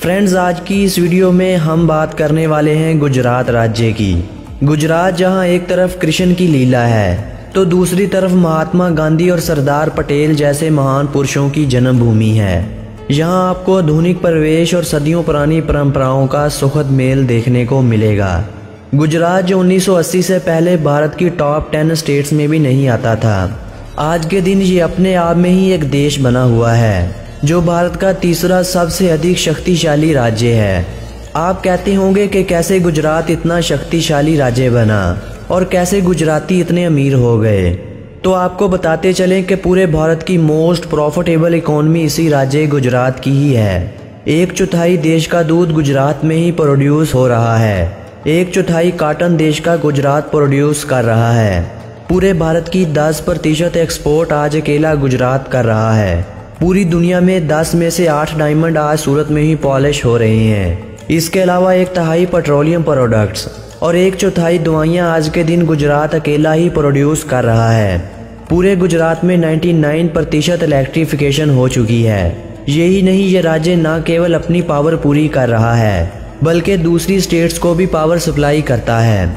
Friends, आज की इस वीडियो में हम बात करने वाले हैं गुजरात राज्य की। गुजरात जहां एक तरफ कृष्ण की लीला है तो दूसरी तरफ महात्मा गांधी और सरदार पटेल जैसे महान पुरुषों की जन्मभूमि है। यहां आपको आधुनिक परिवेश और सदियों पुरानी परंपराओं का सुखद मेल देखने को मिलेगा। गुजरात जो 1980 से पहले भारत की टॉप 10 स्टेट्स में भी नहीं आता था, आज के दिन ये अपने आप में ही एक देश बना हुआ है जो भारत का तीसरा सबसे अधिक शक्तिशाली राज्य है। आप कहते होंगे कि कैसे गुजरात इतना शक्तिशाली राज्य बना और कैसे गुजराती इतने अमीर हो गए। तो आपको बताते चलें कि पूरे भारत की मोस्ट प्रॉफिटेबल इकोनॉमी इसी राज्य गुजरात की ही है। 1/4 देश का दूध गुजरात में ही प्रोड्यूस हो रहा है। 1/4 कॉटन देश का गुजरात प्रोड्यूस कर रहा है। पूरे भारत की 10% एक्सपोर्ट आज अकेला गुजरात कर रहा है। पूरी दुनिया में 10 में से 8 डायमंड आज सूरत में ही पॉलिश हो रहे हैं। इसके अलावा 1/3 पेट्रोलियम प्रोडक्ट्स और 1/4 दवाइयाँ आज के दिन गुजरात अकेला ही प्रोड्यूस कर रहा है। पूरे गुजरात में 99% इलेक्ट्रिफिकेशन हो चुकी है। यही नहीं, ये राज्य न केवल अपनी पावर पूरी कर रहा है बल्कि दूसरी स्टेट्स को भी पावर सप्लाई करता है।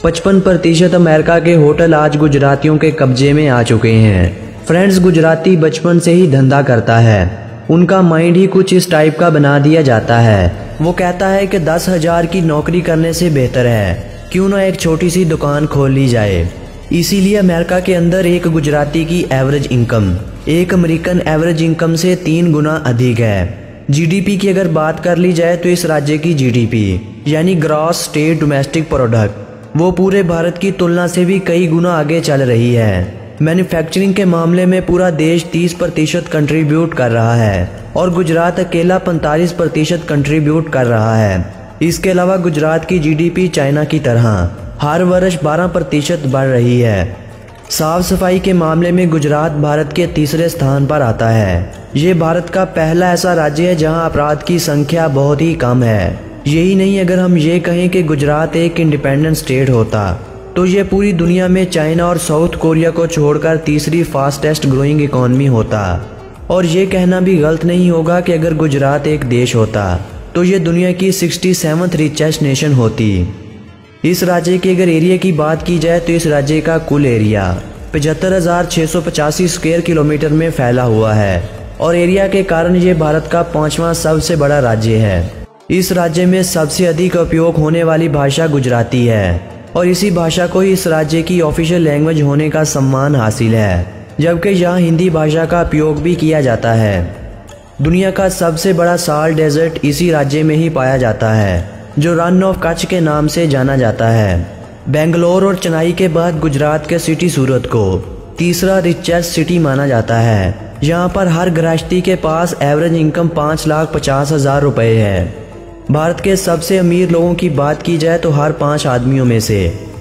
55% अमेरिका के होटल आज गुजरातियों के कब्जे में आ चुके हैं। फ्रेंड्स, गुजराती बचपन से ही धंधा करता है। उनका माइंड ही कुछ इस टाइप का बना दिया जाता है। वो कहता है कि 10,000 की नौकरी करने से बेहतर है क्यों ना एक छोटी सी दुकान खोल ली जाए। इसीलिए अमेरिका के अंदर एक गुजराती की एवरेज इनकम एक अमेरिकन एवरेज इनकम से 3 गुना अधिक है। जीडीपी की अगर बात कर ली जाए तो इस राज्य की जीडीपी यानी ग्रॉस स्टेट डोमेस्टिक प्रोडक्ट वो पूरे भारत की तुलना से भी कई गुना आगे चल रही है। मैन्युफैक्चरिंग के मामले में पूरा देश 30% कंट्रीब्यूट कर रहा है और गुजरात अकेला 45% कंट्रीब्यूट कर रहा है। इसके अलावा गुजरात की जीडीपी चाइना की तरह हर वर्ष 12% बढ़ रही है। साफ सफाई के मामले में गुजरात भारत के तीसरे स्थान पर आता है। ये भारत का पहला ऐसा राज्य है जहां अपराध की संख्या बहुत ही कम है। यही नहीं, अगर हम ये कहें कि गुजरात एक इंडिपेंडेंट स्टेट होता तो ये पूरी दुनिया में चाइना और साउथ कोरिया को छोड़कर तीसरी फास्टेस्ट ग्रोइंग इकोनॉमी होता। और ये कहना भी गलत नहीं होगा कि अगर गुजरात एक देश होता तो ये दुनिया की 67th रिचेस्ट नेशन होती। इस राज्य के अगर एरिया की बात की जाए तो इस राज्य का कुल एरिया 75,685 स्क्वायर किलोमीटर में फैला हुआ है और एरिया के कारण ये भारत का 5वां सबसे बड़ा राज्य है। इस राज्य में सबसे अधिक उपयोग होने वाली भाषा गुजराती है और इसी भाषा को ही इस राज्य की ऑफिशियल लैंग्वेज होने का सम्मान हासिल है, जबकि यहाँ हिंदी भाषा का उपयोग भी किया जाता है। दुनिया का सबसे बड़ा साल्ट डेजर्ट इसी राज्य में ही पाया जाता है जो रन ऑफ कच्छ के नाम से जाना जाता है। बेंगलोर और चेन्नई के बाद गुजरात के सिटी सूरत को तीसरा रिचेस्ट सिटी माना जाता है। यहाँ पर हर गृहस्थी के पास एवरेज इनकम 5,50,000 रुपये है। भारत के सबसे अमीर लोगों की बात की जाए तो हर 5 आदमियों में से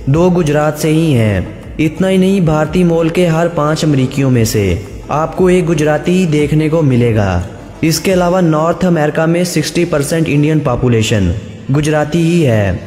2 गुजरात से ही हैं। इतना ही नहीं, भारतीय मूल के हर 5 अमरीकियों में से आपको एक गुजराती ही देखने को मिलेगा। इसके अलावा नॉर्थ अमेरिका में 60% इंडियन पॉपुलेशन गुजराती ही है।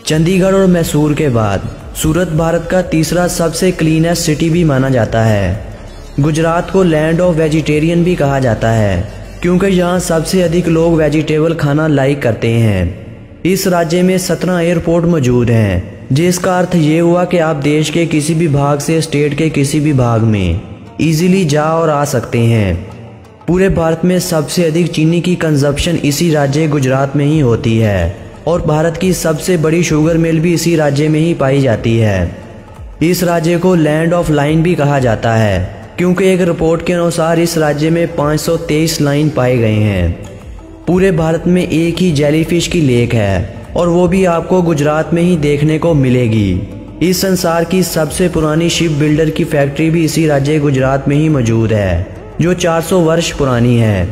चंडीगढ़ और मैसूर के बाद सूरत भारत का तीसरा सबसे क्लीनेस्ट सिटी भी माना जाता है। गुजरात को लैंड ऑफ वेजिटेरियन भी कहा जाता है क्योंकि यहाँ सबसे अधिक लोग वेजिटेबल खाना लाइक करते हैं। इस राज्य में 17 एयरपोर्ट मौजूद हैं, जिसका अर्थ ये हुआ कि आप देश के किसी भी भाग से स्टेट के किसी भी भाग में इजीली जा और आ सकते हैं। पूरे भारत में सबसे अधिक चीनी की कंजप्शन इसी राज्य गुजरात में ही होती है और भारत की सबसे बड़ी शुगर मिल भी इसी राज्य में ही पाई जाती है। इस राज्य को लैंड ऑफ लाइन भी कहा जाता है क्योंकि एक रिपोर्ट के अनुसार इस राज्य में 523 लाइन पाए गए हैं। पूरे भारत में एक ही जेलीफिश की लेक है और वो भी आपको गुजरात में ही देखने को मिलेगी। इस संसार की सबसे पुरानी शिप बिल्डर की फैक्ट्री भी इसी राज्य गुजरात में ही मौजूद है जो 400 वर्ष पुरानी है।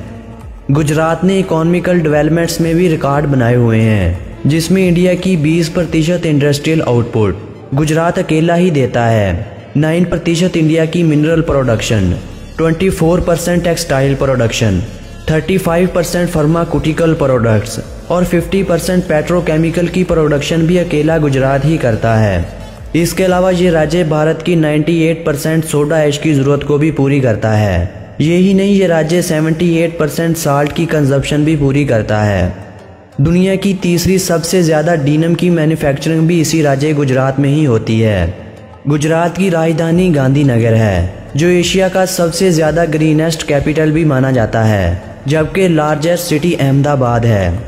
गुजरात ने इकोनॉमिकल डेवलपमेंट्स में भी रिकॉर्ड बनाए हुए हैं, जिसमें इंडिया की 20% इंडस्ट्रियल आउटपुट गुजरात अकेला ही देता है। 9% इंडिया की mineral production, 24% textile production, 35% pharmaceutical products और 50% पेट्रोकेमिकल की प्रोडक्शन भी अकेला गुजरात ही करता है। इसके अलावा ये राज्य भारत की 98% सोडा ऐश की ज़रूरत को भी पूरी करता है। यही नहीं, ये राज्य 78% साल्ट की कंजप्शन भी पूरी करता है। दुनिया की तीसरी सबसे ज़्यादा डीनम की मैन्युफैक्चरिंग भी इसी राज्य गुजरात में ही होती है। गुजरात की राजधानी गांधीनगर है, जो एशिया का सबसे ज़्यादा ग्रीनेस्ट कैपिटल भी माना जाता है, जबकि लार्जेस्ट सिटी अहमदाबाद है।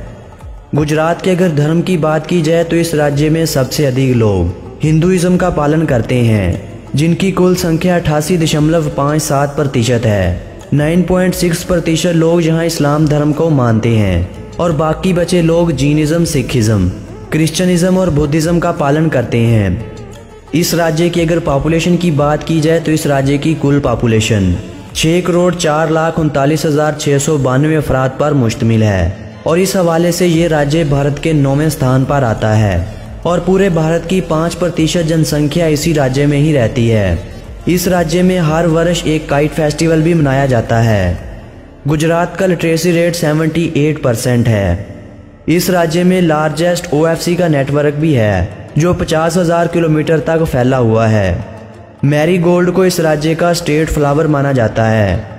गुजरात के अगर धर्म की बात की जाए तो इस राज्य में सबसे अधिक लोग हिंदुइज्म का पालन करते हैं, जिनकी कुल संख्या 88.57% है। 9.6% लोग यहाँ इस्लाम धर्म को मानते हैं और बाकी बचे लोग जीनिज़्म, सिखिज़्म, क्रिश्चियनिज़्म और बुद्धिज़्म का पालन करते हैं। इस राज्य की अगर पॉपुलेशन की बात की जाए तो इस राज्य की कुल पॉपुलेशन 6,04,39,692 अफराद पर मुश्तमिल है और इस हवाले से ये राज्य भारत के 9वें स्थान पर आता है और पूरे भारत की 5% जनसंख्या इसी राज्य में ही रहती है। इस राज्य में हर वर्ष एक काइट फेस्टिवल भी मनाया जाता है। गुजरात का लिटरेसी रेट 78% है। इस राज्य में लार्जेस्ट OFC का नेटवर्क भी है, जो 50,000 किलोमीटर तक फैला हुआ है। मैरीगोल्ड को इस राज्य का स्टेट फ्लावर माना जाता है।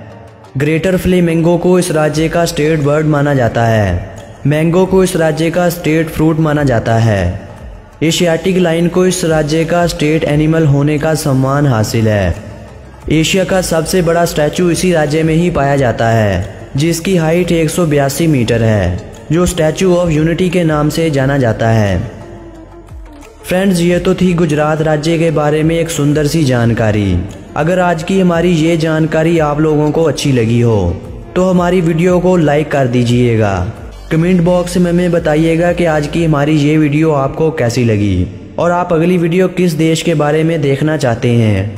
ग्रेटर फ्लेमिंगो को इस राज्य का स्टेट बर्ड माना जाता है। मैंगो को इस राज्य का स्टेट फ्रूट माना जाता है। एशियाटिक लाइन को इस राज्य का स्टेट एनिमल होने का सम्मान हासिल है। एशिया का सबसे बड़ा स्टैचू इसी राज्य में ही पाया जाता है, जिसकी हाइट 182 मीटर है, जो स्टैचू ऑफ यूनिटी के नाम से जाना जाता है। फ्रेंड्स, ये तो थी गुजरात राज्य के बारे में एक सुंदर सी जानकारी। अगर आज की हमारी ये जानकारी आप लोगों को अच्छी लगी हो तो हमारी वीडियो को लाइक कर दीजिएगा। कमेंट बॉक्स में हमें बताइएगा कि आज की हमारी ये वीडियो आपको कैसी लगी और आप अगली वीडियो किस देश के बारे में देखना चाहते हैं।